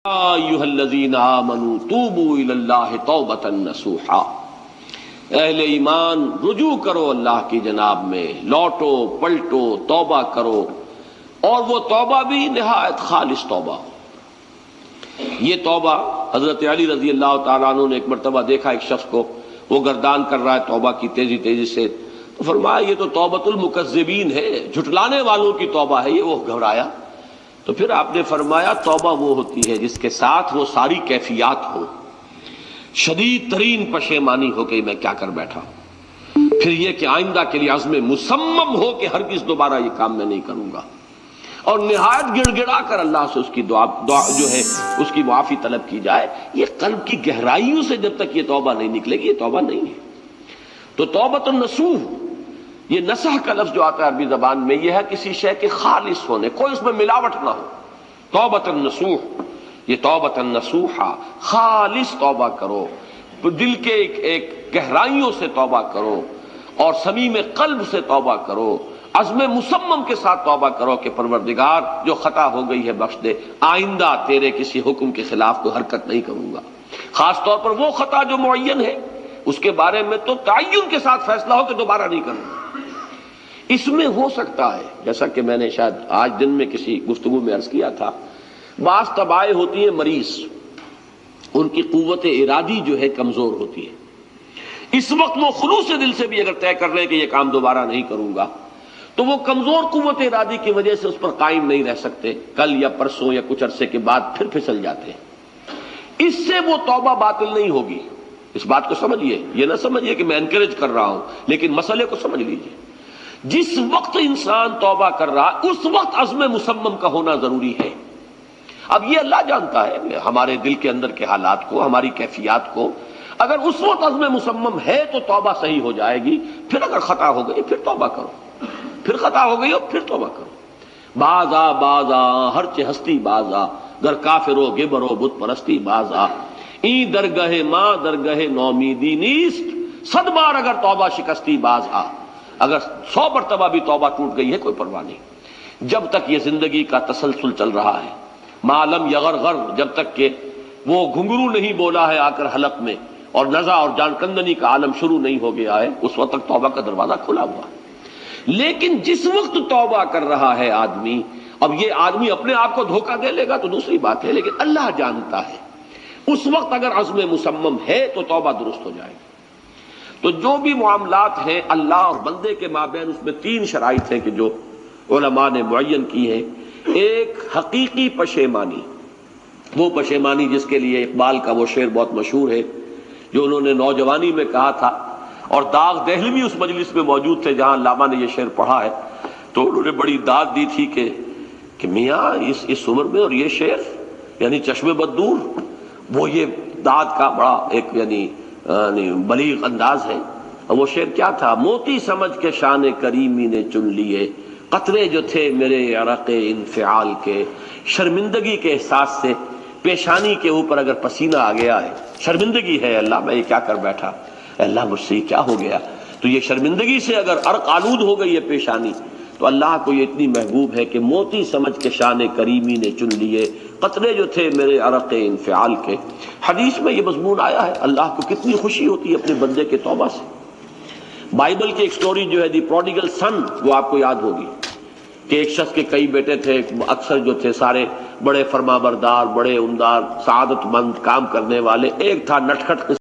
ایھا الذین آمنوا توبوا الی اللہ توبۃ نصوحا، اہل ایمان رجوع کرو اللہ کی جناب میں، لوٹو پلٹو توبہ کرو، اور وہ توبہ بھی نہایت خالص توبہ ہو۔ یہ توبہ حضرت علی رضی اللہ تعالیٰ عنہ نے ایک مرتبہ دیکھا ایک شخص کو، وہ گردان کر رہا ہے توبہ کی تیزی تیزی سے، تو فرمایا یہ تو توبۃ المکذبین ہے، جھٹلانے والوں کی توبہ ہے یہ۔ وہ گھبرایا، تو پھر آپ نے فرمایا توبہ وہ ہوتی ہے جس کے ساتھ وہ ساری کیفیات ہو، شدید ترین پشیمانی ہو کہ میں کیا کر بیٹھا ہوں، پھر یہ کہ آئندہ کے لیے عزم مصمم ہو کہ ہرگز دوبارہ یہ کام میں نہیں کروں گا، اور نہایت گڑ گڑا کر اللہ سے اس کی دعا جو ہے اس کی معافی طلب کی جائے۔ یہ قلب کی گہرائیوں سے جب تک یہ توبہ نہیں نکلے گی یہ توبہ نہیں ہے۔ تو توبۃ النصوح، یہ نصح کا لفظ جو آتا ہے عربی زبان میں، یہ ہے کسی شے کے خالص ہونے، کوئی اس میں ملاوٹ نہ ہو۔ توبۃ النصوح، یہ توبۃ النصوحہ، خالص توبہ کرو، دل کے ایک گہرائیوں سے توبہ کرو، اور صمیم قلب سے توبہ کرو، عزم مصمم کے ساتھ توبہ کرو کہ پروردگار جو خطا ہو گئی ہے بخش دے، آئندہ تیرے کسی حکم کے خلاف کوئی حرکت نہیں کروں گا، خاص طور پر وہ خطا جو معین ہے اس کے بارے میں تو تعین کے ساتھ فیصلہ ہو کہ دوبارہ نہیں کروں گا۔ اس میں ہو سکتا ہے، جیسا کہ میں نے شاید آج دن میں کسی گفتگو میں عرض کیا تھا، بعض طبائع ہوتی ہیں مریض، ان کی قوت ارادی جو ہے کمزور ہوتی ہے۔ اس وقت وہ خلوص دل سے بھی اگر طے کر لیں کہ یہ کام دوبارہ نہیں کروں گا، تو وہ کمزور قوت ارادی کی وجہ سے اس پر قائم نہیں رہ سکتے، کل یا پرسوں یا کچھ عرصے کے بعد پھر پھسل جاتے ہیں۔ اس سے وہ توبہ باطل نہیں ہوگی، اس بات کو سمجھیے، یہ نہ سمجھیے کہ میں انکریج کر رہا ہوں، لیکن مسئلے کو سمجھ لیجیے۔ جس وقت انسان توبہ کر رہا ہے اس وقت عزم مصمم کا ہونا ضروری ہے۔ اب یہ اللہ جانتا ہے ہمارے دل کے اندر کے حالات کو، ہماری کیفیات کو۔ اگر اس وقت عزم مصمم ہے تو توبہ صحیح ہو جائے گی، پھر اگر خطا ہو گئی پھر توبہ کرو، پھر خطا ہو گئی ہو پھر توبہ کرو۔ باز آ ہر چہ ہستی باز آ، گر کافر و گبر و بت پرستی باز آ، این درگہ ماں درگہ نومیدی نیست، صد بار اگر توبہ شکستی باز آ۔ اگر 100 مرتبہ بھی توبہ ٹوٹ گئی ہے کوئی پرواہ نہیں، جب تک یہ زندگی کا تسلسل چل رہا ہے، معلم یغرغر، جب تک کہ وہ گھنگرو نہیں بولا ہے آ کر حلق میں، اور نزع اور جان کندنی کا عالم شروع نہیں ہو گیا ہے، اس وقت تک توبہ کا دروازہ کھلا ہوا ہے۔ لیکن جس وقت توبہ کر رہا ہے آدمی، اب یہ آدمی اپنے آپ کو دھوکہ دے لے گا تو دوسری بات ہے، لیکن اللہ جانتا ہے، اس وقت اگر عزم مصمم ہے تو توبہ درست ہو جائے گی۔ تو جو بھی معاملات ہیں اللہ اور بندے کے مابین، اس میں 3 شرائط ہیں کہ جو علماء نے معین کی ہیں۔ ایک حقیقی پشیمانی، وہ پشیمانی جس کے لیے اقبال کا وہ شعر بہت مشہور ہے جو انہوں نے نوجوانی میں کہا تھا، اور داغ دہلوی اس مجلس میں موجود تھے جہاں علامہ نے یہ شعر پڑھا ہے، تو انہوں نے بڑی داد دی تھی کہ میاں اس عمر میں اور یہ شعر، یعنی چشم بددور، وہ یہ داد کا بڑا ایک یعنی بلیغ انداز ہے۔ وہ شعر کیا تھا؟ موتی سمجھ کے شان کریمی نے چن لیے، قطرے جو تھے میرے عرق انفعال کے، شرمندگی کے احساس سے پیشانی کے اوپر اگر پسینہ آ گیا ہے، شرمندگی ہے اللہ میں یہ کیا کر بیٹھا، اللہ مجھ سے یہ کیا ہو گیا، تو یہ شرمندگی سے اگر عرق آلود ہو گئی ہے پیشانی، تو اللہ کو یہ اتنی محبوب ہے کہ موتی سمجھ کے شان کریمی نے چن لیے، قطرے جو تھے میرے عرق انفعال کے۔ حدیث میں یہ مضمون آیا ہے، اللہ کو کتنی خوشی ہوتی ہے اپنے بندے کے توبہ سے۔ بائبل کی ایک سٹوری جو ہے دی پروڈیگل سن، وہ آپ کو یاد ہوگی کہ ایک شخص کے کئی بیٹے تھے، اکثر جو تھے سارے بڑے فرما بردار، بڑے عمدار، سعادت مند، کام کرنے والے، ایک تھا نٹکھٹ